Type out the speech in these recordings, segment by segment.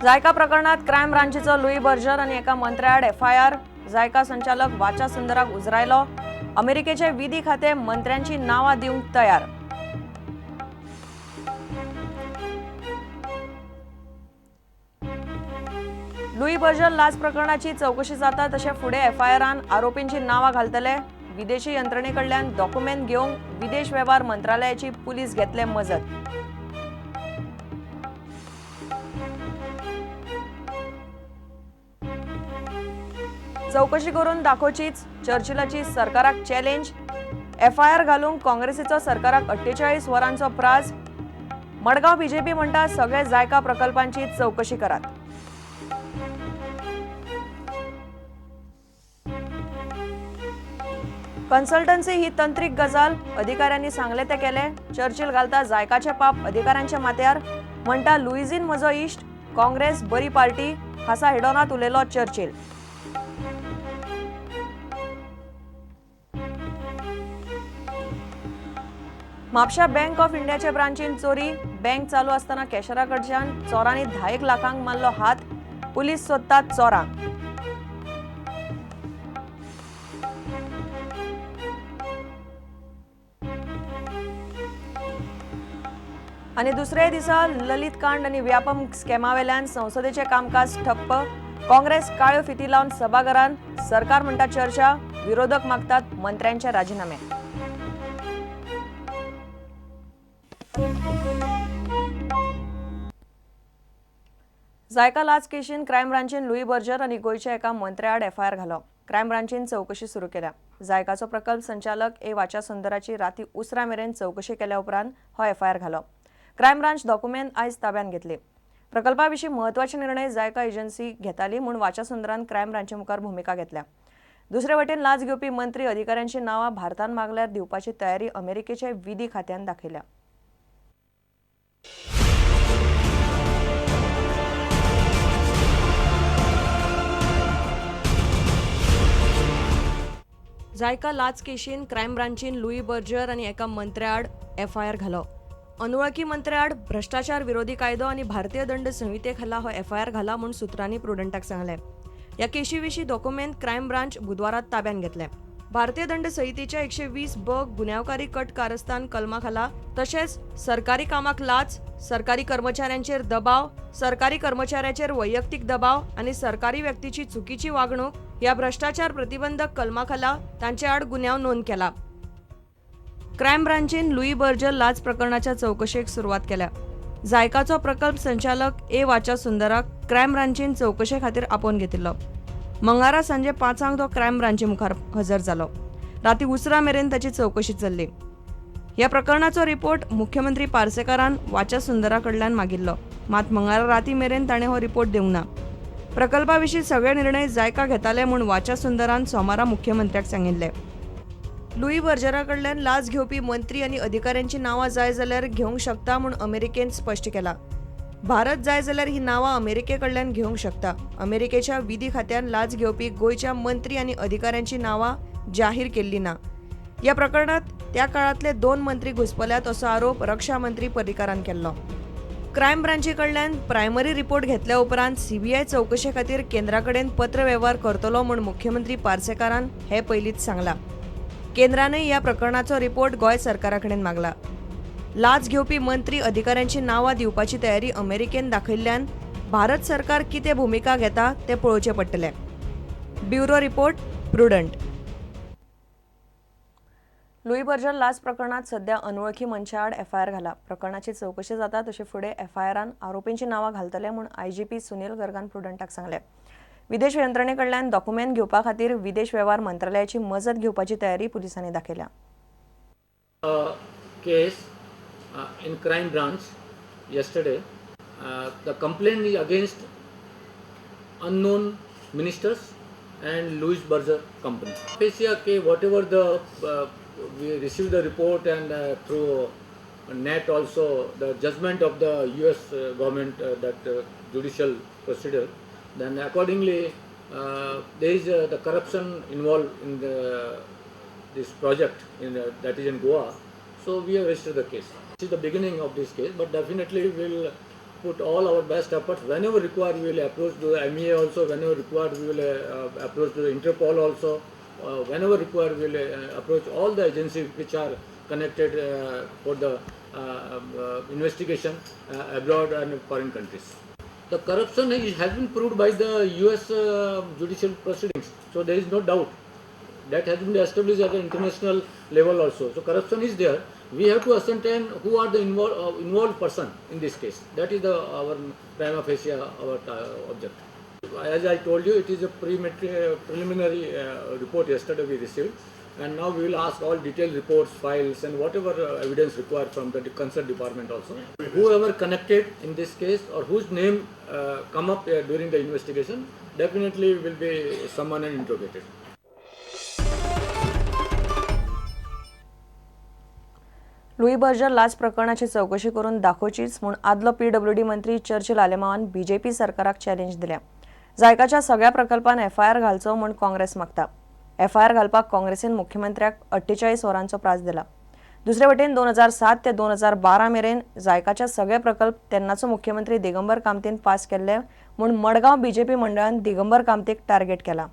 JICA प्रकरणात crime ब्रांचीचं Louis Berger आणि एका मंत्र्याआड एफआयआर. जायका संचालक वाचा सुंदराक उजरायलो. अमेरिकेचे विधी खाते मंत्र्यांची नावां दिवंक तयार. लुई बर्जर लाच प्रकरणाची चौकशी जाता तशें फुडें एफआयआरान आरोपींची नावां घालतले. विदेशी यंत्रणेकडल्यान डॉक्युमेंट घेवंक विदेश वेव्हार मंत्रालयाची पुलीस घेतले मजत. चौकशी करून दाखोवचीच, चर्चिलाची सरकाराक चॅलेंज. एफआयआर घालूंक काँग्रेसीचो सरकाराक 48 वरांचो प्राज. मडगांव बीजेपी म्हणटा सगळे जायका प्रकल्पांची चौकशी करात. कन्सल्टन्सी ही तंत्रीक गजाल, अधिकाऱ्यांनी सांगले ते केले. चर्चिल घालता जायकाचे पाप अधिकाऱ्यांच्या माथ्यार. म्हणटा लुईजीन म्हजो इश्ट, काँग्रेस बरी पार्टी, हासा हिडोनात उलयलो चर्चिल. म्हापशा बँक ऑफ इंडियाच्या ब्रांचीन चोरी. बँक चालू असताना कॅशरा कडच्यान चोरांनी 10 लाखांक मारलो हात. पुलीस सोदतात चोरांक. आणि दुसरे दिसा ललित कांड आणि व्यापम स्कॅमावेल्यान संसदेचे कामकाज ठप्प. काँग्रेस काळ्यो फिती लावन सभाघरान. सरकार म्हणटा चर्चा, विरोधक मागतात मंत्र्यांचे राजीनामे. जायका लाच केशीन क्रायम ब्रांचीन लुई बर्जर आणि गोयच्या एका मंत्र्याआड एफआयआर घालो. क्रायम ब्रांचीन चौकशी सुरू केल्या. जायकाचो प्रकल्प संचालक वाचा सुंदराची राती उसरा मेरेन चौकशी केल्या उपरांत हो एफआयआर घालो. क्रायम ब्रांच डॉक्युमेंट आयज ताब्यात घेतले. प्रकल्पाविशीं महत्वाचे निर्णय जायका एजन्सी घेताली म्हूण वाचा सुंदरान क्रायम ब्रांचे मुखार भूमिका घेतल्या. दुसरे वटेन लाच घेवपी मंत्री अधिकाऱ्यांची नावां भारतान मागल्यार दिवपाची तयारी अमेरिकेचे विधी खात्यान दाखयल्या. जायका लाच केशीन क्रायम ब्रांचीन लुई बर्जर आणि एका मंत्र्याआड एफआयआर घालो. अनवळखी मंत्र्याआड भ्रष्टाचार विरोधी कायदो आणि भारतीय दंड संहिते खाला हो एफआयआर घाला म्हूण सुत्रांनी प्रुडंटाक सांगले. ह्या केशीविशीं डॉक्युमेंट क्रायम ब्रांच बुधवारात ताब्यात घेतले. भारतीय दंड संहितेच्या 120 ब गुन्यांवकारी कट कारस्थान कलमा खाला, तशेंच सरकारी कामाक लाच, सरकारी कर्मचाऱ्यांचेर दबाव, सरकारी कर्मचाऱ्याचेर वैयक्तीक दबाव आणि सरकारी व्यक्तीची चुकीची वागणूक ह्या भ्रष्टाचार प्रतिबंधक कलमा खाला तांचे आड गुन्यांव नोंद केला. क्रायम ब्रांचीन लुई बर्जर लाच प्रकरणाच्या चौकशेक सुरवात केल्या. जायकाचो प्रकल्प संचालक वाचा सुंदराक क्रायम ब्रांचीन चौकशे खातीर आपोवन घेतिल्लो. मंगळारा सांजे 5 तो क्रायम ब्रांची मुखार हजर जालो. राती उसरा मेरेन ताची चौकशी चल्ली. ह्या प्रकरणाचो रिपोर्ट मुख्यमंत्री पार्सेकारान वाचा सुंदरा कडल्यान मागिल्लो, मात मंगळारा राती मेरेन ताणें हो रिपोर्ट दिवंक ना. प्रकल्पाविशीं सगळे निर्णय जायका घेताले म्हूण वाचा सुंदरान सोमारा मुख्यमंत्र्याक सांगिल्ले. लुई बर्जरा कडल्यान लाच घेवपी मंत्री आनी अधिकाऱ्यांची नावां जाय जाल्यार घेवंक शकता म्हूण अमेरिकेन स्पश्ट केला. भारत जाय जाल्यार ही नावां अमेरिके कडल्यान घेवंक शकता. अमेरिकेच्या विधी खात्यान लाच घेवपी गोंयच्या मंत्री आनी अधिकाऱ्यांची नावां जाहीर केल्ली ना. ह्या प्रकरणात त्या काळातले 2 मंत्री घुसपल्यात असो आरोप रक्षा मंत्री पर्रीकारान केल्लो. क्रायम ब्रांची कडल्यान प्रायमरी रिपोर्ट घेतल्या उपरांत सीबीआय चौकशे खातीर केंद्रा कडेन पत्र व्यवहार करतलो म्हूण मुख्यमंत्री पार्सेकारान हे पयलींच सांगला. केंद्रानय ह्या प्रकरणाचो रिपोर्ट गोंय सरकारा कडेन मागला. लाच घेवपी मंत्री अधिकाऱ्यांची नावां दिवपाची तयारी अमेरिकेन दाखयिल्ल्यान भारत सरकार कितें भूमिका घेता तें पळोवचें पडटलें. Bureau report, prudent. Louis Berger लाच प्रकरणात सध्या अनवळखी मनशाआड एफआयआर घाला. प्रकरणाची चौकशी जाता तशे फुडें एफआयआरान आरोपींची नावां घालतले म्हूण आयजीपी सुनील गर्गान प्रुडंटाक सांगले. विदेश यंत्रणेकडल्यान डॉक्युमेंट घेवपा खातीर विदेश वेव्हार मंत्रालयाची मजत घेवपाची तयारी पुलिसांनी दाखयल्या. Case in crime branch yesterday. The complaint is against unknown ministers and Louis Berger company. Basically, whatever the we received the report and through net also the judgment of the U.S. government that judicial procedure. Then accordingly, there is the corruption involved in this project that is in Goa. So we have registered the case. This is the beginning of this case, but definitely we will put all our best efforts. Whenever required, we will approach the MEA also. Whenever required, we will approach the Interpol also. Whenever required, we will approach all the agencies which are connected for the investigation abroad and foreign countries. The corruption has been proved by the US judicial proceedings, so there is no doubt. That has been established at the international level also. So corruption is there. We have to ascertain who are the involved person in this case. That is our prima facie our object. As I told you, it is a preliminary report yesterday we received, and now we will ask all detailed reports, files, and whatever evidence required from the concerned department also. Whoever connected in this case or whose name come up during the investigation definitely will be summoned and interrogated. Louis Berger लाच प्रकरणाची चौकशी करून दाखोवचीच म्हूण आदलो PWD मंत्री Churchill आलेमावान BJP सरकाराक challenge दिल्या. जायकाच्या सगळ्या प्रकल्पांत FIR घालचो म्हूण काँग्रेस मागता. FIR घालपाक काँग्रेसीन मुख्यमंत्र्याक 48 वरांचो प्राझ दिला. दुसरे वटेन 2007 ते 2012 मेरेन जायकाच्या सगळे प्रकल्प तेन्नाचो मुख्यमंत्री दिगंबर कामतीन पास केल्ले म्हूण मडगांव BJP मंडळान दिगंबर कामतीक टार्गेट केला.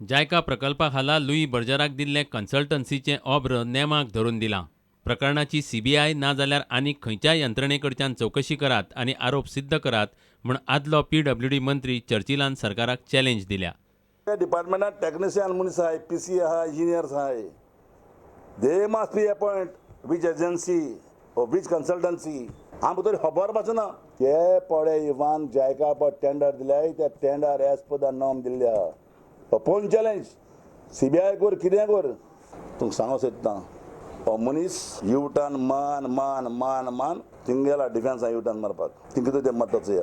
जायका प्रकल्पा खाला लुई बर्जराक दिल्ले कन्सल्टन्सीचे ऑब्र नेमाक धरून दिलां. प्रकरणाची CBI ना जाल्यार आनीक खंयच्याय यंत्रणेकडच्यान चौकशी करात आनी आरोप सिद्ध करात म्हूण आदलो PWD मंत्री चर्चिलान सरकाराक चॅलेंज दिल्या. डिपार्टमेंटात टेक्निशियन मनीस आहाय, PC आहाय, इंजिनियर्स आहाय. They must be appoint which agency or which consultancy. आमकां तरी खबर पासना. ते पळे इवान जायका पळ टेंडर दिल्याय ते tender as per the norm दिल्ले आहा. अपॉन चॅलेंज CBI कर कितें कर तुमकां सांगो सोदता. मनीस युटर्न मान थिंगेला डिफेन्सा युटर्न मारपाक थिंग ते मताचो या.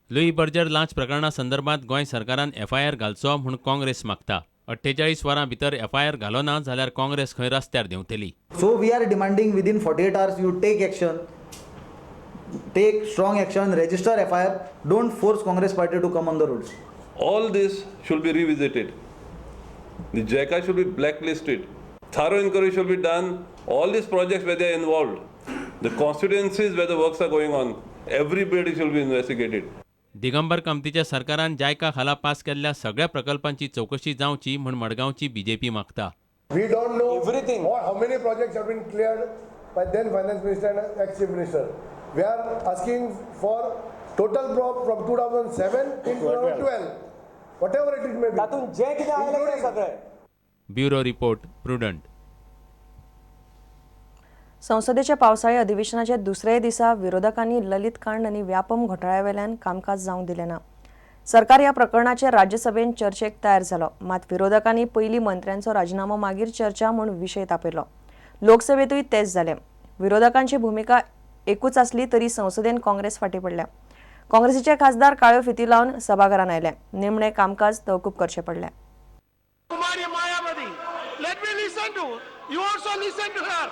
लुई बर्जर लाच प्रकरणा संदर्भात गोंय सरकारान FIR घालचो म्हूण काँग्रेस मागता. 48 वरां भितर FIR घालो ना जाल्यार काँग्रेस खंय रस्त्यार देंवतली. So we are demanding within 48 hours you take action, take strong action, register FIR, don't force Congress party to come on the roads. All this should be revisited. The JICA should be blacklisted. Thorough inquiry should be done. All these projects where they are involved, the constituencies where the works are going on, everybody should be investigated. Digambar कामतीच्या सरकारान JICA खाला pass केल्ल्या सगळ्या प्रकल्पांची चौकशी जावची म्हूण मडगांवची BJP मागता. We don't know everything. How many projects have been cleared by then Finance Minister and ex-Chief Minister. We are asking for total crop from 2007 till 2012. Whatever it may be. तातून जे कितें आयले ते सगळे. Bureau report prudent. संसदेच्या पावसाळी अधिवेशनाचे दुसरे दिसा विरोधकांनी ललित कांड आनी व्यापम घोटाळ्यावेल्यान कामकाज जावंक दिलें ना. सरकार ह्या प्रकरणाचेर राज्यसभेन चर्चेक तयार जालो, मात विरोधकांनी पयलीं मंत्र्यांचो राजिनामो मागीर चर्चा म्हूण विशय तापयलो. लोकसभेतूय तेच जालें. विरोधकांची भुमिका एकूच आसली तरी संसदेन काँग्रेस फाटीं पडल्या. काँग्रेसीचे खासदार काळ्यो फिती लावन सभाघरांत आयले. निमणें कामकाज तहकूब करचें पडलें. Kumari Mayavadi, let me listen to. You also listen to her.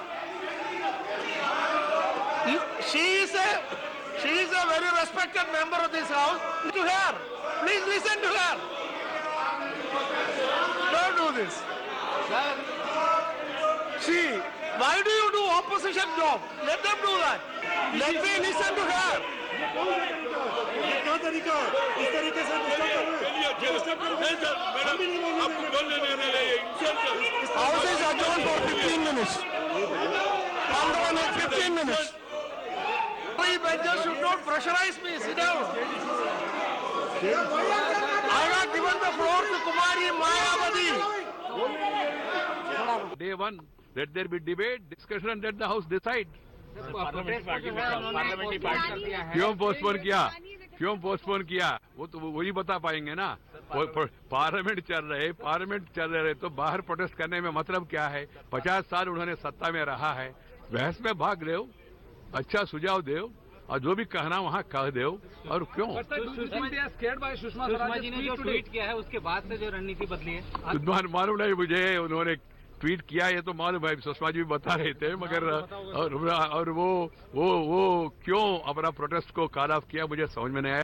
She is a very respected member of this house. To her, please listen to her. Don't do this. See, why do you do opposition job? Let them do that. Let me listen to her. House is adjourned for 15 minutes. Come down in 15 minutes. Three benches should not pressurize me. Sit down. I have given the floor to Kumari Mayavadi. Day one, let there be debate, discussion, and let the House decide. क्यों postpone KIA वो तो वही बता पाएंगे ना. Parliament चल रहे तो बाहर प्रोटेस्ट करने में मतलब क्या है. 50 साल उन्होंने सत्ता में रहा है. बहस में भाग ले, अच्छा सुझाव दे और जो भी कहना वहाँ कह दे. और क्यों सुषमा जी ने जो ट्वीट किया है उसके बाद से जो रणनीति बदली है मालूम नहीं मुझे. उन्होंने ट्वीट किया ये तो मालूम है, सुषमा जी भी बता रहे थे, मगर और वो क्यों अपना प्रोटेस्ट को कॉल ऑफ किया मुझे समझ में नहीं आया.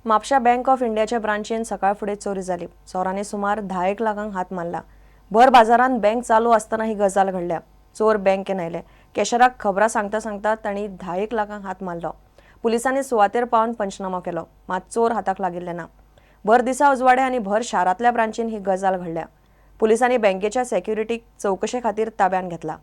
म्हापशा बँक ऑफ इंडियाच्या ब्रांचीन सकाळ फुडें चोरी जाली. चोरांनी सुमार 10 लाखांक हात मारला. भर बाजारात बँक चालू आसतना ही गजाल घडल्या. चोर बँकेन आयले. केशराक खबरां सांगता सांगता तांणी 10 लाखांक हात मारलो. पुलिसांनी सुवातेर पावन पंचनामो केलो, मात चोर हाताक लागिल्ले ना. भर दिसा उजवाडे आनी भर शारांतल्या ब्रांचीन ही गजाल घडल्या. पुलिसांनी बँकेच्या सेक्युरिटीक चवकशे खातीर ताब्यात घेतला.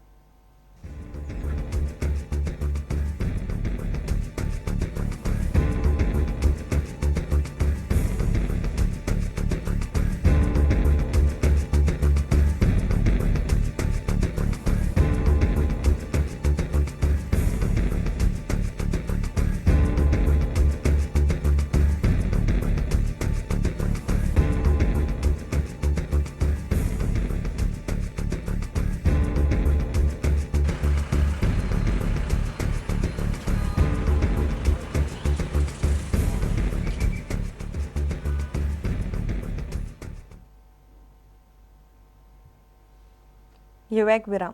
विराम.